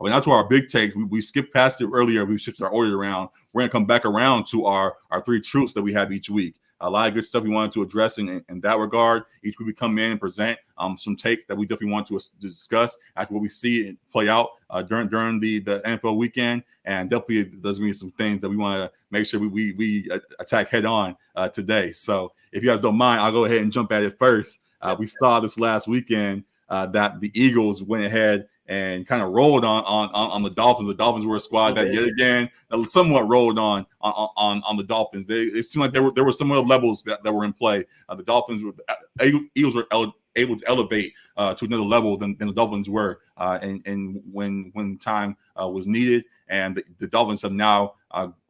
Now to our big takes. We skipped past it earlier. We shifted our order around. We're going to come back around to our three truths that we have each week. A lot of good stuff we wanted to address in that regard. Each week we come in and present some takes that we definitely want to discuss after what we see it play out during the NFL weekend. And definitely there's going to be some things that we want to make sure we attack head on today. So if you guys don't mind, I'll go ahead and jump at it first. We saw this last weekend that the Eagles went ahead and kind of rolled on the Dolphins. The Dolphins were a squad that yet again somewhat rolled on the Dolphins. It seemed like there were some other levels that were in play. The Eagles were able to elevate to another level than the Dolphins were, and when time was needed. And the Dolphins have now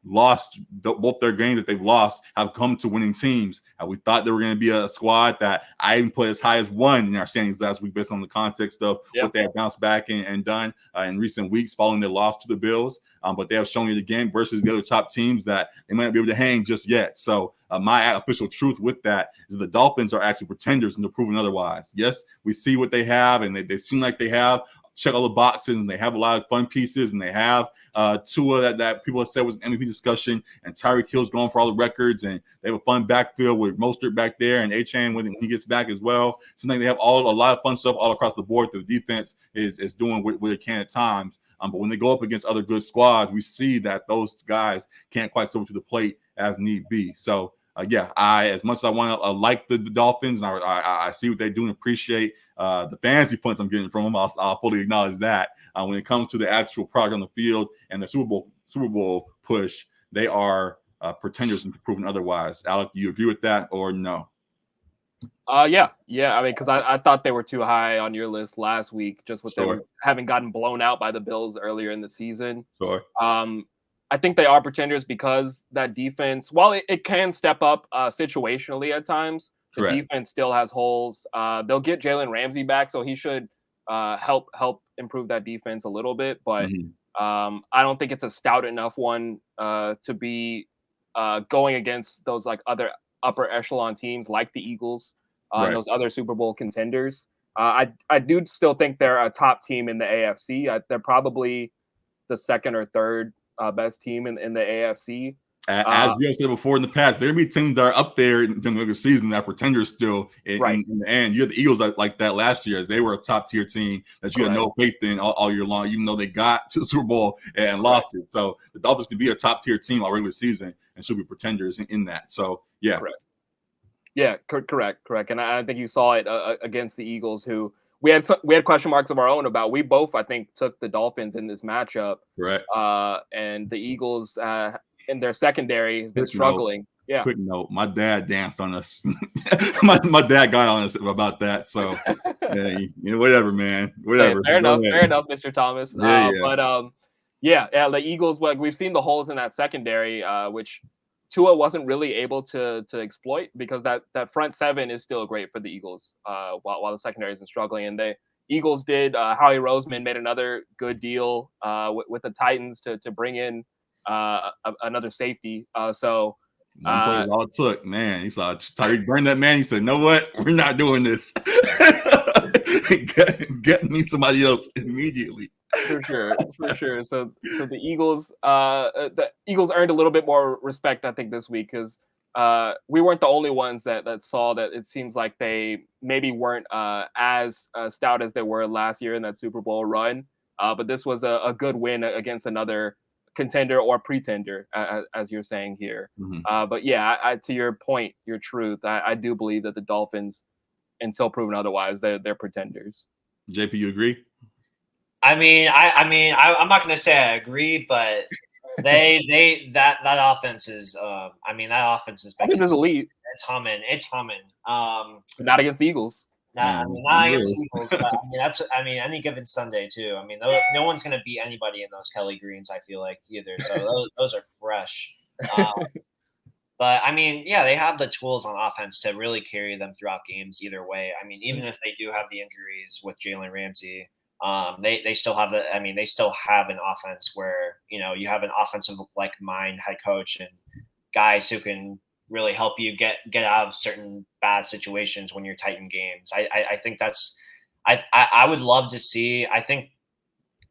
lost both their games that they've lost have come to winning teams. We thought they were going to be a squad that I even put as high as one in our standings last week based on the context of what they have bounced back and done in recent weeks following their loss to the Bills. But they have shown it again versus the other top teams that they might not be able to hang just yet. So my official truth with that is the Dolphins are actually pretenders and they're proven otherwise. Yes, we see what they have and they seem like they have check all the boxes and they have a lot of fun pieces and they have Tua that people have said was an MVP discussion and Tyreek Hill's going for all the records and they have a fun backfield with Mostert back there and A-Chain when he gets back as well. Seems like they have a lot of fun stuff all across the board that the defense is doing what it can at times. But when they go up against other good squads, we see that those guys can't quite step up to the plate as need be. So as much as I want to like the Dolphins, and I see what they do and appreciate the fantasy points I'm getting from them. I'll fully acknowledge that. When it comes to the actual product on the field and the Super Bowl push, they are pretenders and proven otherwise. Alec, do you agree with that or no? Yeah. I mean, because I thought they were too high on your list last week, just with them having gotten blown out by the Bills earlier in the season. Sure. I think they are pretenders because that defense, while it can step up situationally at times, the defense still has holes. They'll get Jalen Ramsey back, so he should help improve that defense a little bit. But I don't think it's a stout enough one to be going against those like other upper echelon teams like the Eagles, and those other Super Bowl contenders. I do still think they're a top team in the AFC. They're probably the second or third best team in the AFC. As we have said before in the past, there be teams that are up there in the regular season that pretenders still in the end. You had the Eagles like that last year, as they were a top tier team that you had no faith in all year long, even though they got to the Super Bowl and lost it. So the Dolphins can be a top tier team all regular season and should be pretenders in that. So correct. And I think you saw it against the Eagles, who we had question marks of our own about. We both, I think, took the Dolphins in this matchup. And the Eagles in their secondary has been struggling. Quick note: my dad danced on us. my dad got on us about that. So whatever, man. Whatever. Fair enough, Mr. Thomas. But the Eagles. Like we've seen the holes in that secondary, which Tua wasn't really able to exploit because that front seven is still great for the Eagles. While the secondary has been struggling, and the Eagles did. Howie Roseman made another good deal with the Titans to bring in another safety. So one play all it took, man. He saw Tyreek burn that man. He said, "No, what? We're not doing this. Get me somebody else immediately." For sure. So the Eagles earned a little bit more respect, I think, this week because we weren't the only ones that saw that. It seems like they maybe weren't as stout as they were last year in that Super Bowl run. But this was a good win against another contender or pretender, as you're saying here. But to your point, your truth, I do believe that the Dolphins, until proven otherwise, they're pretenders. JP, you agree? I'm not going to say I agree, but that offense is that offense is elite. It's humming. Not against the Eagles. Not against the Eagles, but any given Sunday too. No one's going to beat anybody in those Kelly Greens, I feel like, either. So those are fresh. But they have the tools on offense to really carry them throughout games either way. Even if they do have the injuries with Jalen Ramsey, they still have they still have an offense where, you have an offensive like mind head coach and guys who can really help you get out of certain bad situations when you're tight in games. I think that's I would love to see. I think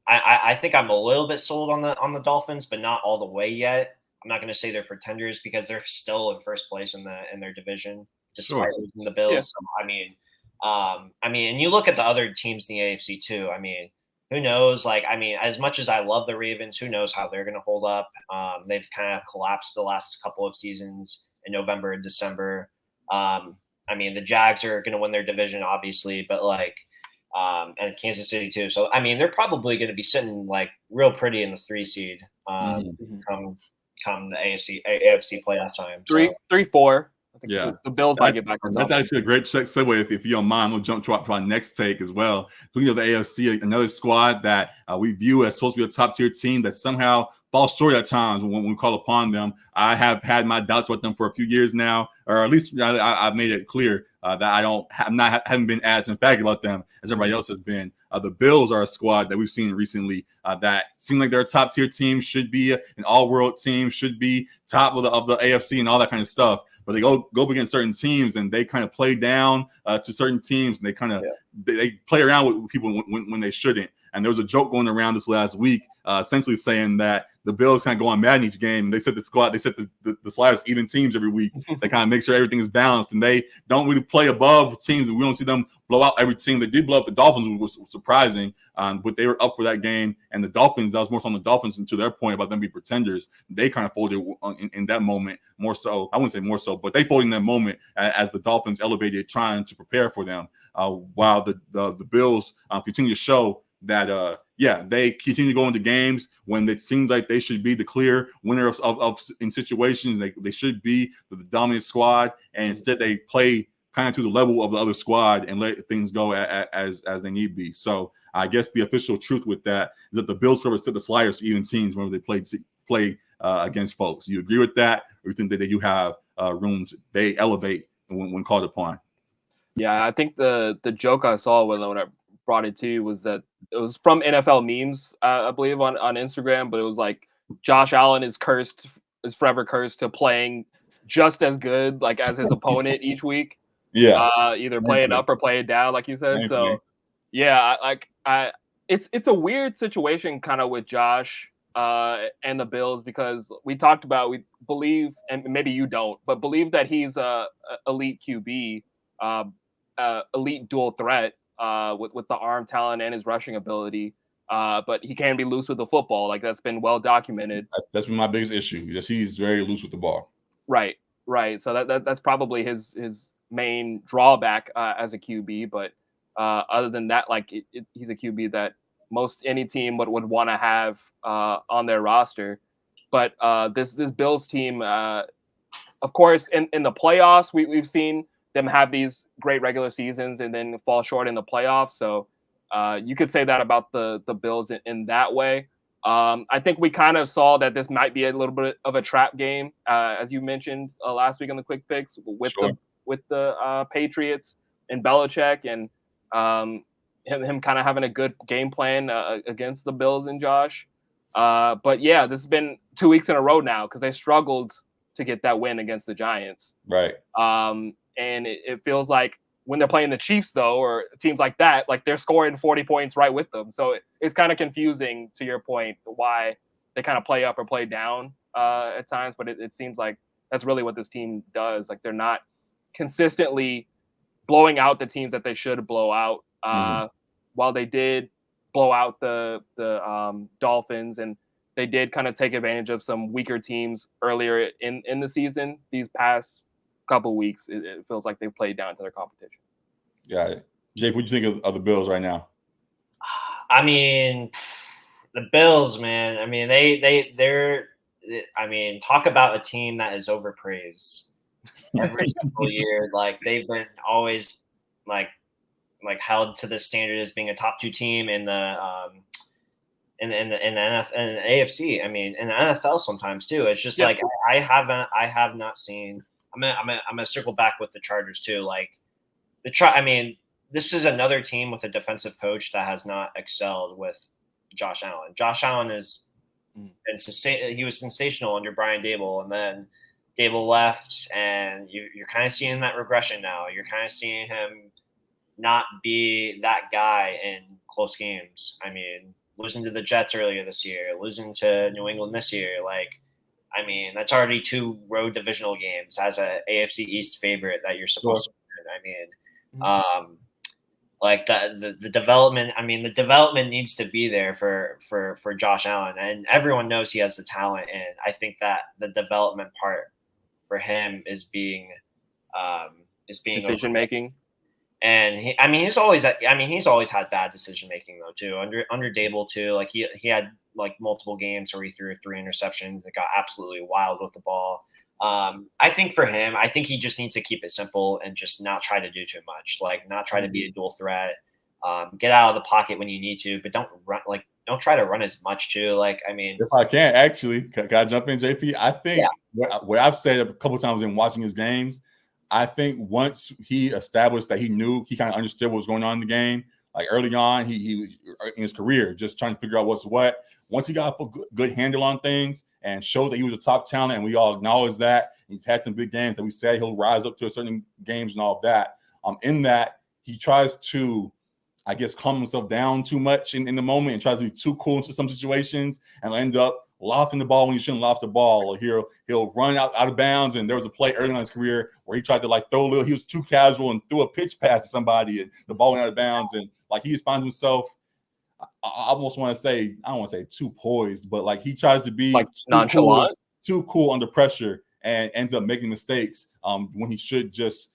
I think I'm a little bit sold on the Dolphins, but not all the way yet. I'm not going to say they're pretenders because they're still in first place in their division, despite losing the Bills. Yeah. So, and you look at the other teams in the AFC too. I mean, who knows? Like, I mean, as much as I love the Ravens, who knows how they're going to hold up? They've kind of collapsed the last couple of seasons in November and December. I mean, the Jags are going to win their division, obviously, but like, and Kansas City too. So, I mean, they're probably going to be sitting like real pretty in the 3 seed come the AFC playoff time. So. 3-4. I think Yeah, the Bills might get back on top. That's actually a great segue. If you don't mind, we'll jump to our next take as well. Speaking of the AFC, another squad that we view as supposed to be a top tier team that somehow falls short at times when we call upon them. I have had my doubts about them for a few years now, or at least I've made it clear that haven't been as emphatic about them as everybody else has been. The Bills are a squad that we've seen recently that seem like they're a top tier team, should be an all world team, should be top of the AFC and all that kind of stuff. But they go up against certain teams and they kind of play down to certain teams, and they kind of they play around with people when they shouldn't. And there was a joke going around this last week, essentially saying that the Bills kind of go on mad in each game. And they set the Sliders even teams every week. They kind of make sure everything is balanced, and they don't really play above teams. And we don't see them blow out every team. They did blow up the Dolphins, which was surprising, but they were up for that game. And the Dolphins, that was more so on the Dolphins, and to their point about them being pretenders, they kind of folded in that moment more so. I wouldn't say more so, but they folded in that moment as the Dolphins elevated, trying to prepare for them, while the Bills continue to show that they continue to go into games when it seems like they should be the clear winner of in situations. They should be the dominant squad, and instead they play kind of to the level of the other squad and let things go as they need be. So I guess the official truth with that is that the Bills sort of set the Sliders to even teams whenever they play against folks. You agree with that, or you think that they do have rooms they elevate when called upon? Yeah, I think the joke I saw when I brought it to you was that it was from NFL memes, I believe on Instagram, but it was like Josh Allen is forever cursed to playing just as good like as his opponent each week. Yeah, either play it up or play it down, like you said. So yeah, it's a weird situation kind of with Josh and the Bills, because we talked about, we believe, and maybe you don't, but believe that he's a elite QB, elite dual threat with the arm talent and his rushing ability. But he can be loose with the football. Like, that's been well documented. That's been my biggest issue. Just he's very loose with the ball. Right. So that's probably his main drawback as a QB. But other than that, like he's a QB that any team would want to have on their roster. But this Bills team, of course, in the playoffs, we've seen them have these great regular seasons and then fall short in the playoffs. So you could say that about the Bills in that way. I think we kind of saw that this might be a little bit of a trap game, as you mentioned last week on the Quick Picks with the Patriots and Belichick, and him kind of having a good game plan against the Bills and Josh. But yeah, this has been 2 weeks in a row now because they struggled to get that win against the Giants. Right. And it feels like when they're playing the Chiefs, though, or teams like that, like they're scoring 40 points right with them. So it's kind of confusing, to your point, why they kind of play up or play down at times. But it seems like that's really what this team does. Like, they're not consistently blowing out the teams that they should blow out. While they did blow out the Dolphins, and they did kind of take advantage of some weaker teams earlier in the season, these past couple weeks, it feels like they've played down to their competition. Yeah. Jake, what do you think of the Bills right now? I mean, the Bills, man. I mean, they're. I mean, talk about a team that is overpraised every single year. Like, they've been always like held to the standard as being a top 2 team in the NFL and the AFC. I mean, in the NFL sometimes too. It's just like I have not seen. I'm gonna circle back with the Chargers too. Like I mean, this is another team with a defensive coach that has not excelled with Josh Allen. Josh Allen he was sensational under Brian Dable, and then Dable left, and you're kind of seeing that regression now. You're kind of seeing him not be that guy in close games. I mean, losing to the Jets earlier this year, losing to New England this year. Like, I mean, that's already 2 road divisional games as a AFC East favorite that you're supposed to win. I mean, like the development. I mean, the development needs to be there for Josh Allen, and everyone knows he has the talent. And I think that the development part for him is being decision making. And he's always had bad decision making though too. Under Dable too. Like he had like multiple games where he threw 3 interceptions and got absolutely wild with the ball. I think for him, I think he just needs to keep it simple and just not try to do too much. Like not try to be a dual threat. Get out of the pocket when you need to, but don't try to run as much too. Like, I mean, if I can actually, can I jump in, JP? I think what I've said a couple of times in watching his games, I think once he established that he knew, he kind of understood what was going on in the game. Like early on, he in his career, just trying to figure out what's what. Once he got a good handle on things and showed that he was a top talent, and we all acknowledge that, he's had some big games that we said he'll rise up to a certain games and all of that. In that, he tries to, I guess, calm himself down too much in the moment and tries to be too cool into some situations and end up lofting the ball when he shouldn't loft the ball, or he'll run out of bounds. And there was a play early in his career where he tried to like throw a little, he was too casual and threw a pitch pass to somebody and the ball went out of bounds. And like he finds himself, I almost want to say, I don't want to say too poised, but like he tries to be like nonchalant, too cool under pressure and ends up making mistakes when he should just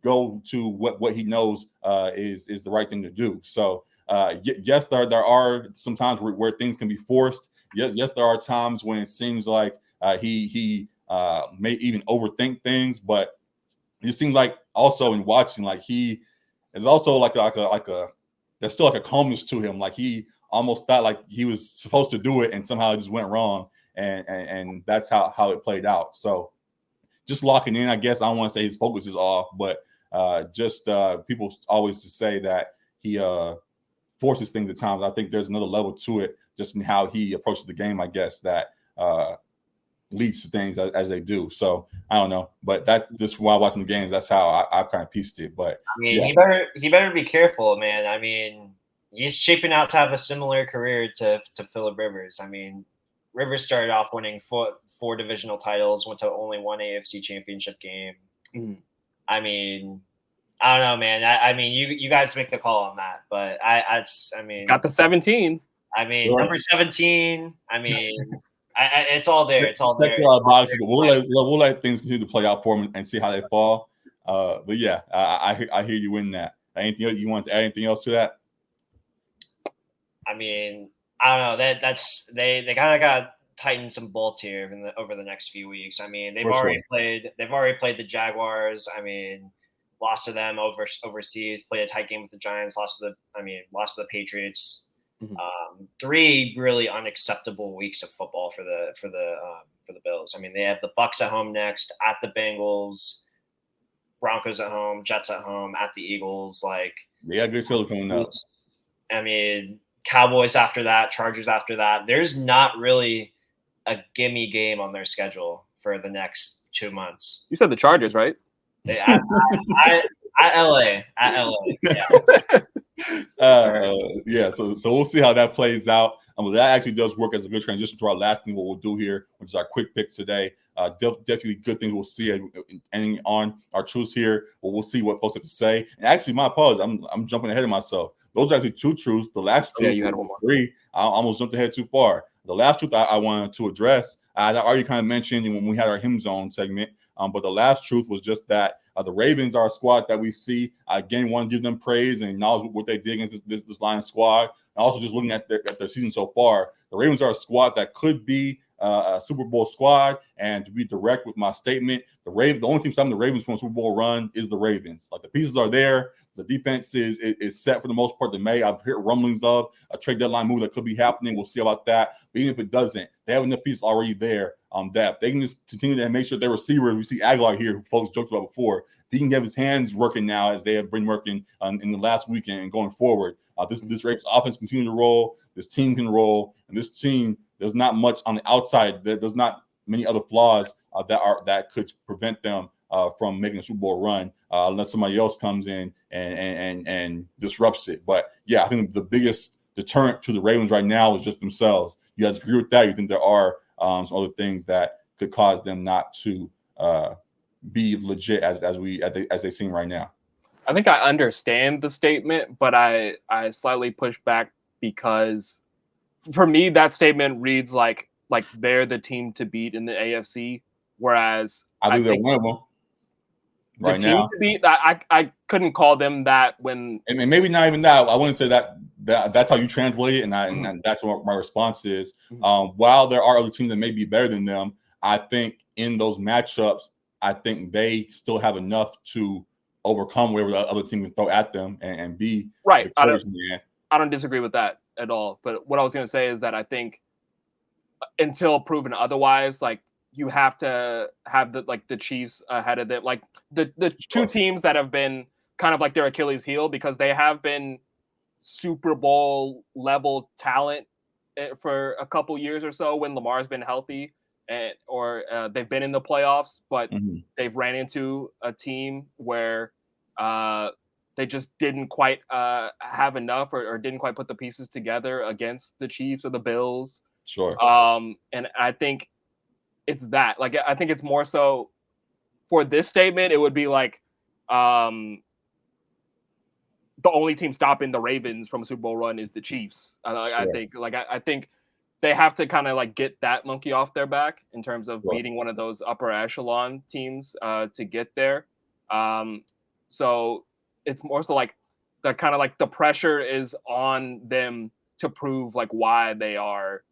go to what he knows is the right thing to do. So yes, there are some times where things can be forced. Yes, there are times when it seems like he may even overthink things, but it seems like also in watching, like he is also like a there's still like a calmness to him. Like he almost thought like he was supposed to do it and somehow it just went wrong. And that's how it played out. So just locking in, I guess. I don't want to say his focus is off, but just people always to say that he forces things at times. I think there's another level to it, just in how he approaches the game, I guess, that leads to things as they do. So I don't know, but that just while watching the games, that's how I've kind of pieced it. But I mean, he better be careful, man. I mean, he's shaping out to have a similar career to Phillip Rivers. I mean, Rivers started off winning four divisional titles, went to only 1 AFC championship game. I mean, I don't know, man. I mean, you guys make the call on that, but I mean, got the 17. I mean, number 17. I mean, it's all there. It's all there. That's a lot of boxing. We'll let things continue to play out for him and see how they fall. But yeah, I hear you in that. Anything else, you want to add anything else to that? I mean, I don't know. That's they kind of got tighten some bolts here over the next few weeks. I mean, they've already played the Jaguars. I mean, lost to them overseas. Played a tight game with the Giants. Lost to the Patriots. 3 really unacceptable weeks of football for the Bills. I mean, they have the Bucs at home next, at the Bengals, Broncos at home, Jets at home, at the Eagles. Like, they got good shows coming up. I mean, Cowboys after that, Chargers after that. There's not really a gimme game on their schedule for the next 2 months. You said the Chargers, right? At LA. Yeah. So we'll see how that plays out. That actually does work as a good transition to our last thing. What we'll do here, which is our quick picks today. Definitely good things we'll see ending on our truths here. But we'll see what folks have to say. And actually, my apologies. I'm jumping ahead of myself. Those are actually 2 truths. The last truth, you had one more. 3. I almost jumped ahead too far. The last truth I wanted to address, I already kind of mentioned when we had our Hymn Zone segment. But the last truth was just that the Ravens are a squad that we see. Again, want to give them praise and acknowledge what they did against this Lions squad. And also just looking at their season so far, the Ravens are a squad that could be a Super Bowl squad. And to be direct with my statement, the only team stopping the Ravens from a Super Bowl run is the Ravens. Like, the pieces are there. The defense is set for the most part. I've heard rumblings of a trade deadline move that could be happening. We'll see about that. But even if it doesn't, they have enough pieces already there. That they can just continue to make sure their receivers. We see Aguilar here, who folks joked about before. He can get his hands working now, as they have been working in the last weekend and going forward. This Ravens offense continue to roll. This team can roll, and this team, there's not much on the outside. There's not many other flaws that could prevent them from making a Super Bowl run unless somebody else comes in and disrupts it. But yeah, I think the biggest deterrent to the Ravens right now is just themselves. You guys agree with that? You think there are some other things that could cause them not to be legit as they seem right now? I think I understand the statement, but I slightly push back because for me that statement reads like they're the team to beat in the AFC, whereas I believe they're one of them right now. To beat, I couldn't call them that when, and maybe not even that. I wouldn't say that's how you translate it, and that's what my response is. While there are other teams that may be better than them, I think in those matchups, I think they still have enough to overcome whatever the other team can throw at them and be right. I victorious. I don't disagree with that at all. But what I was going to say is that I think until proven otherwise, like you have to have the Chiefs ahead of them, like the two teams that have been kind of like their Achilles heel because they have been Super Bowl level talent for a couple years or so when Lamar's been healthy or they've been in the playoffs, but they've ran into a team where they just didn't quite have enough or didn't quite put the pieces together against the Chiefs or the Bills. Sure. And I think it's that. Like, I think it's more so for this statement, it would be like the only team stopping the Ravens from a Super Bowl run is the Chiefs. Sure. I think they have to kind of like get that monkey off their back in terms of beating one of those upper echelon teams to get there. So it's more so like the kind of like the pressure is on them to prove like why they are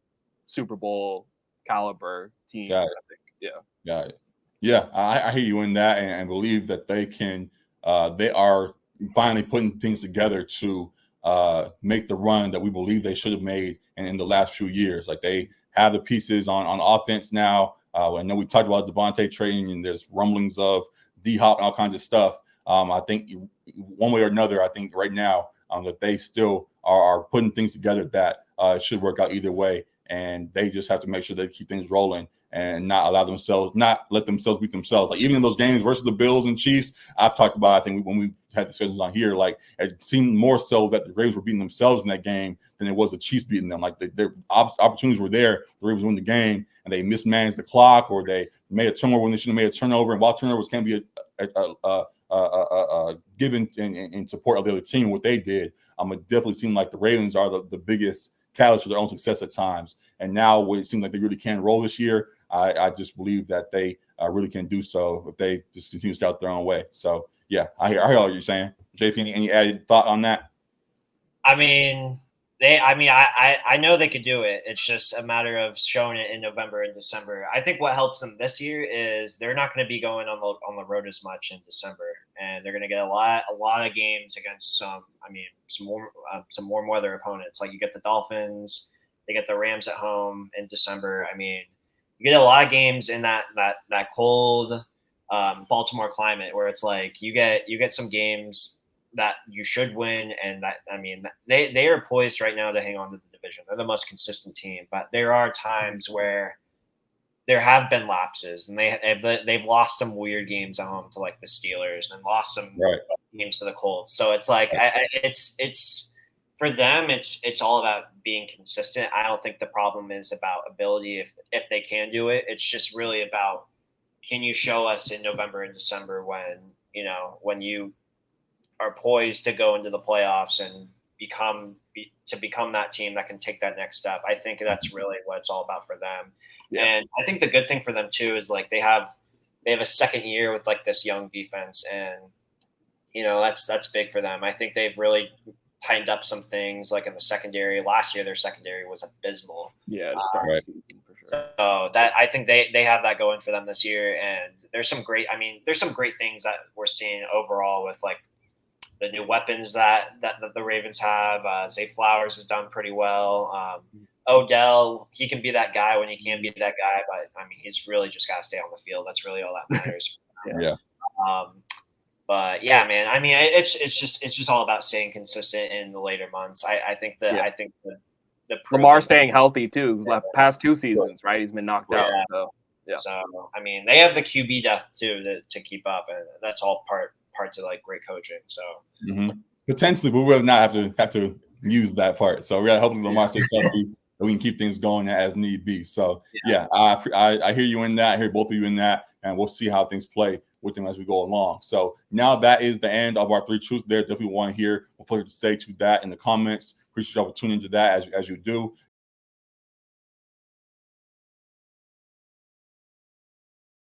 Super Bowl caliber team. Got it. I think. Got it. Yeah, I hear you in that, and believe that they can. They are finally putting things together to make the run that we believe they should have made in the last few years. Like they have the pieces on offense now. I know we talked about Devontae trading, and there's rumblings of D-Hop and all kinds of stuff. I think one way or another, I think right now that they still are putting things together that should work out either way. And they just have to make sure they keep things rolling and not let themselves beat themselves. Like even in those games versus the Bills and Chiefs, I've talked about, I think when we had discussions on here, like it seemed more so that the Ravens were beating themselves in that game than it was the Chiefs beating them. Like their opportunities were there, the Ravens win the game, and they mismanaged the clock, or they made a turnover when they shouldn't have made a turnover. And while turnovers can be given in support of the other team, what they did, it definitely seemed like the Ravens are the biggest catalyst for their own success at times. And now it seems like they really can roll this year. I just believe that they really can do so if they just continue to stay out their own way. So, yeah, I hear all you're saying. JP, any added thought on that? I mean, I know they could do it. It's just a matter of showing it in November and December. I think what helps them this year is they're not going to be going on the road as much in December, and they're going to get a lot of games against some warm weather opponents. Like you get the Dolphins, they get the Rams at home in December. I mean, you get a lot of games in that cold Baltimore climate where it's like you get some games that you should win, and that, I mean, they are poised right now to hang on to the division. They're the most consistent team, but there are times where there have been lapses, and they've lost some weird games at home to like the Steelers and lost some games to the Colts. So it's like it's for them, it's all about being consistent. I don't think the problem is about ability if they can do it. It's just really about, can you show us in November and December when you are poised to go into the playoffs and become that team that can take that next step. I think that's really what it's all about for them. Yeah. And I think the good thing for them too is like they have a second year with like this young defense, and that's big for them. I think they've really tightened up some things like in the secondary. Last year their secondary was abysmal. Yeah, to start the season for sure. So that I think they have that going for them this year, and there's some great things that we're seeing overall with like the new weapons that the Ravens have. Zay Flowers has done pretty well. Odell, he can be that guy when he can be that guy, but I mean, he's really just got to stay on the field. That's really all that matters. Yeah. But yeah, man, I mean, it's just all about staying consistent in the later months. I think the Lamar staying healthy too. Past 2 seasons, right? He's been knocked out. So, yeah. So I mean, they have the QB depth too to keep up, and that's all parts of like great coaching. So potentially, but we'll not have to use that part. So yeah, hopefully Lamar stays healthy and we can keep things going as need be. So yeah, I hear you in that. I hear both of you in that, and we'll see how things play with them as we go along. So now that is the end of our 3 truths there. Definitely want to hear what you to say to that in the comments. Appreciate y'all for tuning into that as you do.